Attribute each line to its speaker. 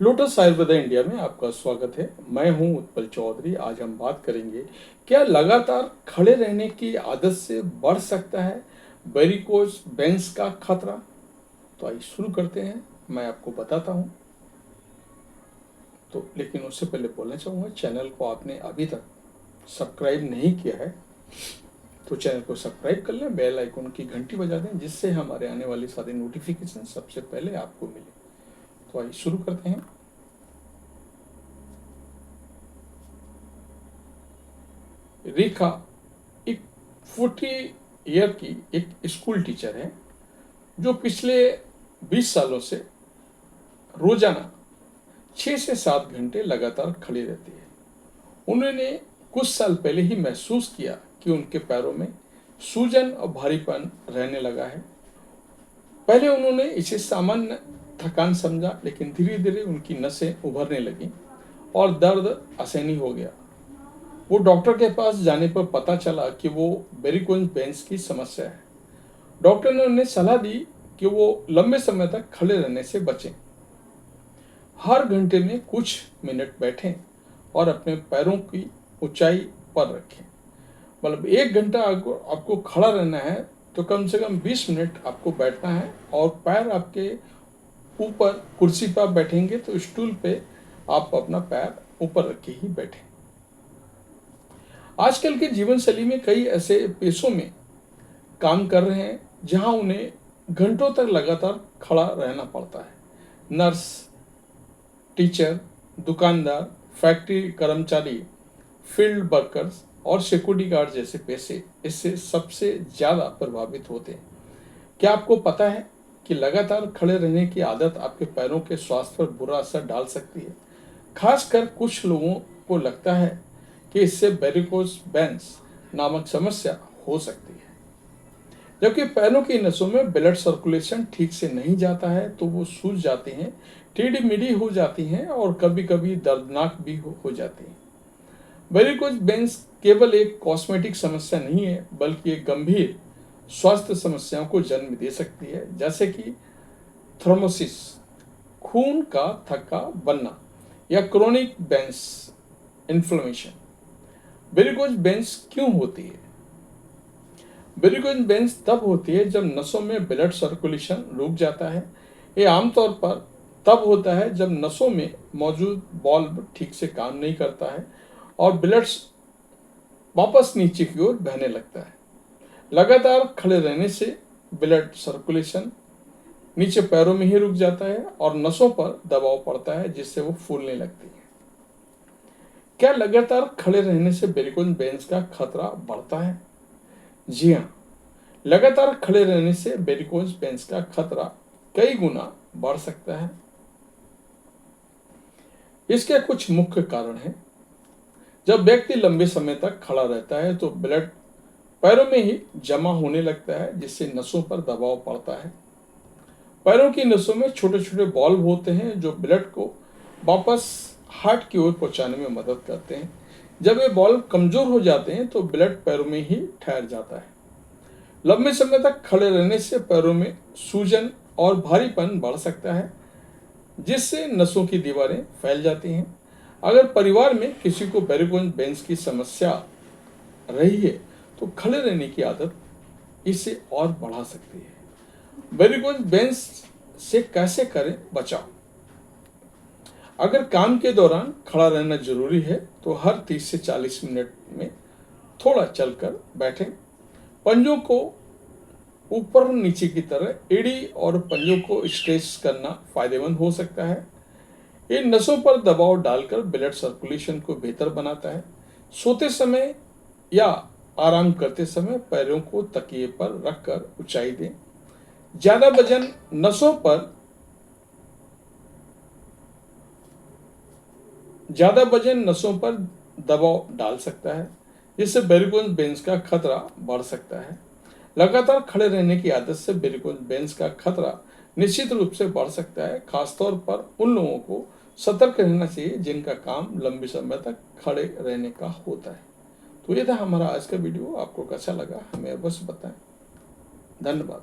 Speaker 1: Lotus Ayurveda India में आपका स्वागत है। मैं हूं उत्पल चौधरी। आज हम बात करेंगे, क्या लगातार खड़े रहने की आदत से बढ़ सकता है वेरिकोज वेन्स का खतरा। तो आइए शुरू करते हैं। मैं आपको बताता हूं। तो लेकिन उससे पहले बोलना चाहूँगा, चैनल को आपने अभी तक सब्सक्राइब नहीं किया है तो चैनल को सब्सक्राइब कर लें, बेल आइकन की घंटी बजा दें, जिससे हमारे आने वाली सारी नोटिफिकेशन सबसे पहले आपको मिले। तो आइए शुरू करते हैं। रेखा एक 40 ईयर की एक स्कूल टीचर है, जो पिछले 20 सालों से रोजाना 6 से 7 घंटे लगातार खड़ी रहती है। उन्होंने कुछ साल पहले ही महसूस किया कि उनके पैरों में सूजन और भारीपन रहने लगा है। पहले उन्होंने इसे सामान्य थकान समझा, लेकिन धीरे धीरे उनकी नसें उभरने लगी और दर्द असहनीय हो गया। वो डॉक्टर के पास जाने पर पता चला कि वो वेरिकोज वेन्स की समस्या है। डॉक्टर ने उन्हें सलाह दी कि वो लंबे समय तक खड़े रहने से बचें, हर घंटे में कुछ मिनट बैठें और अपने पैरों की ऊंचाई पर रखें। मतलब 1 घंटा आपको खड़ा रहना है तो कम से कम 20 मिनट आपको बैठना है, और पैर आपके ऊपर, कुर्सी पर आप बैठेंगे तो स्टूल पे आप अपना पैर ऊपर रखे ही बैठें। आजकल के जीवन शैली में कई ऐसे पेशों में काम कर रहे हैं जहां उन्हें घंटों तक लगातार खड़ा रहना पड़ता है। नर्स, टीचर, दुकानदार, फैक्ट्री कर्मचारी, फील्ड वर्कर्स और सिक्योरिटी गार्ड जैसे पेशे इससे सबसे ज़्यादा प्रभावित होते हैं। क्या आपको पता है कि लगातार खड़े रहने की आदत आपके पैरों के स्वास्थ्य पर बुरा असर डाल सकती है। खासकर कुछ लोगों को लगता है कि इससे वेरिकोज वेन्स नामक समस्या हो सकती है। जबकि पैरों की नसों में ब्लड सर्कुलेशन ठीक से नहीं जाता है तो वो सूज जाती हैं, टेढ़ी मेढ़ी हो जाती हैं और कभी कभी दर्दनाक भी हो जाती हैं। वेरिकोज वेन्स केवल एक कॉस्मेटिक समस्या नहीं है, बल्कि एक गंभीर स्वास्थ्य समस्याओं को जन्म दे सकती है, जैसे कि थ्रोम्बोसिस, खून का थक्का बनना, या chronic veins inflammation. Varicose veins क्यों होती है? वेरिकोज वेन्स तब होती है जब नसों में ब्लड सर्कुलेशन रुक जाता है। ये आमतौर पर तब होता है जब नसों में मौजूद वाल्व ठीक से काम नहीं करता है और ब्लड वापस नीचे की ओर बहने लगता है। लगातार खड़े रहने से ब्लड सर्कुलेशन नीचे पैरों में ही रुक जाता है और नसों पर दबाव पड़ता है, जिससे वो फूलने लगती है। क्या लगातार खड़े रहने से वेरिकोज वेन्स का खतरा बढ़ता है? जी हाँ, लगातार खड़े रहने से वेरिकोज वेन्स का खतरा कई गुना बढ़ सकता है। इसके कुछ मुख्य कारण हैं। जब व्यक्ति लंबे समय तक खड़ा रहता है तो ब्लड पैरों में ही जमा होने लगता है, जिससे नसों पर दबाव पड़ता है। पैरों की नसों में छोटे छोटे वाल्व होते हैं जो ब्लड को वापस हार्ट की ओर पहुंचाने में मदद करते हैं। जब ये वाल्व कमजोर हो जाते हैं तो ब्लड पैरों में ही ठहर जाता है। लंबे समय तक खड़े रहने से पैरों में सूजन और भारीपन बढ़ सकता है, जिससे नसों की दीवारें फैल जाती हैं। अगर परिवार में किसी को वेरिकोज वेन्स की समस्या रही है तो खड़े रहने की आदत इसे और बढ़ा सकती है। वेरिकोज वेन्स से कैसे करें बचाव? अगर काम के दौरान खड़ा रहना जरूरी है तो हर 30 से 40 मिनट में थोड़ा चलकर बैठें। पंजों को ऊपर नीचे की तरह एड़ी और पंजों को स्ट्रेच करना फायदेमंद हो सकता है। ये नसों पर दबाव डालकर ब्लड सर्कुलेशन को बेहतर बनाता है। सोते समय या आराम करते समय पैरों को तकिए पर रखकर ऊंचाई दें। ज्यादा वजन नसों पर दबाव डाल सकता है, जिससे वेरिकोज वेन्स का खतरा बढ़ सकता है। लगातार खड़े रहने की आदत से वेरिकोज वेन्स का खतरा निश्चित रूप से बढ़ सकता है। खासतौर पर उन लोगों को सतर्क रहना चाहिए जिनका काम लंबे समय तक खड़े रहने का होता है। तो ये था हमारा आज का वीडियो। आपको कैसा लगा हमें अवश्य बताएं। धन्यवाद।